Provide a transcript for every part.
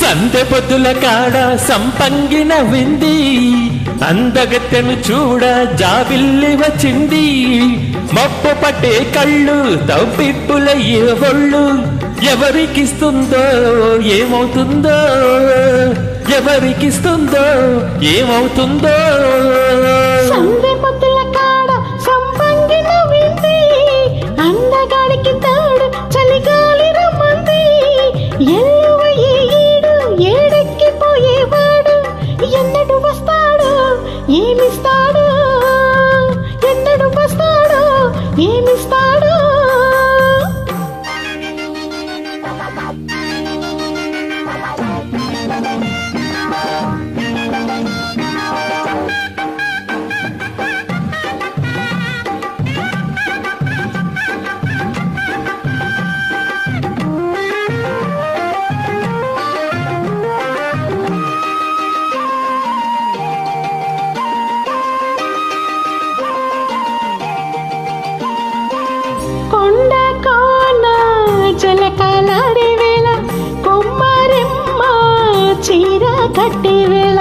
సందె పొద్దుల కాడ సంపంగిన వింది అందగత్తెను చూడ జాబిల్లి వచ్చింది మప్పు పట్టే కళ్ళు తవ్విప్పుల ఏ ఒళ్ళు ఎవరికిస్తుందో ఏమవుతుందో ఎవరికిస్తుందో ఏమవుతుందో సందె పొద్దుల కాడ సంపంగిన వింది అందగాడికి తాడు చలిగాలి రమ్మంది ఎల్లువ ఏడు ఏడెక్కిపోయేవాడు ఎన్నడు వస్తాడు ఏమిస్తాడు ఎన్నడు వస్తాడు ఏమిస్తాడు కొండ కోన జలకాలాడే వేళ కొమ్మరెమ్మ చీర కట్టే వేళ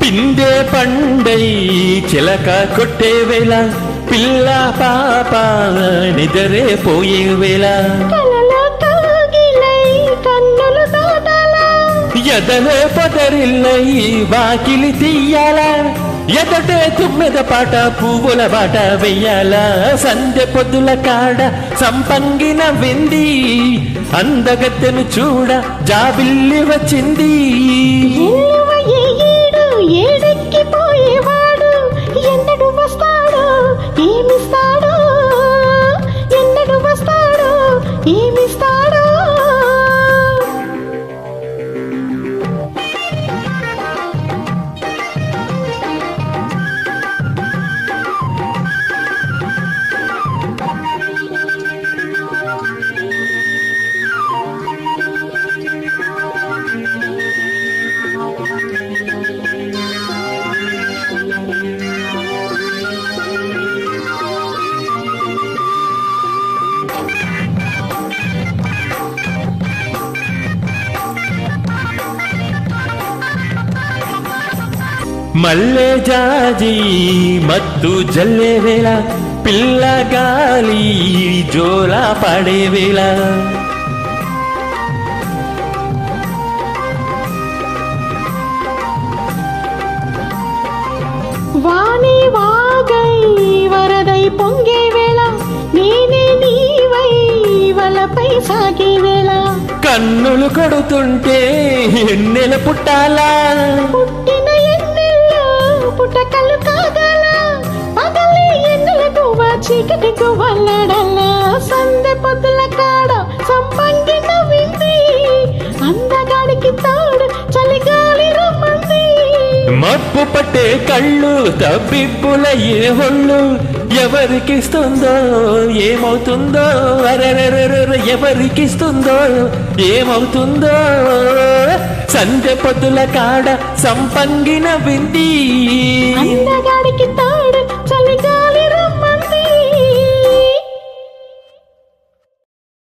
పిందే పండై చిలక కొట్టే వేళ పిల్ల పాప నిదరే పోయే వేళ కలలో కాగిలై కన్నులు దాటాల ఎదలే పొదరిల్లై వాకిలి తీయాల ఎదటే తుమ్మెద పాట పువ్వుల బాట వెయ్యాల సందె పొద్దుల కాడ సంపంగిన వింది అందగత్తెను చూడ జాబిల్లి వచ్చింది ఎల్లువ ఏడు ఏడెక్కిపోయేవాడు ఎన్నడు వస్తాడు ఏమిస్తాడు ఎన్నడు వస్తాడు ఏమిస్తాడు మల్లె జాజి మత్తు జల్లే వేళ పిల్ల గాలి జోలా పడే వేళ వాణి వాగై వరదై పొంగే వేళ నేనే నీవై వలపై సాగే వేళ కన్నులు కొడుతుంటే ఎన్నెల పుట్టాలా పుట్టిన ఎన్నెల్లో పుట్టకలు కాగల పగలే ఎన్నెలకు చీకటికు వల్లడల్ల సందె పొద్దుల కాడ సంపంగిన వింది అందగాడికి తాడు చలిగాలి రమ్మంది మప్పు పట్టే కళ్ళు తబ్బిబ్బుల ఏ ఒళ్ళు ఎవరికిస్తుందో ఏమవుతుందో అరెరెరెరె ఎవరికిస్తుందో ఏమవుతుందో సందె పొద్దుల కాడ సంపంగిన వింది అందగాడికి తాడు చలిగా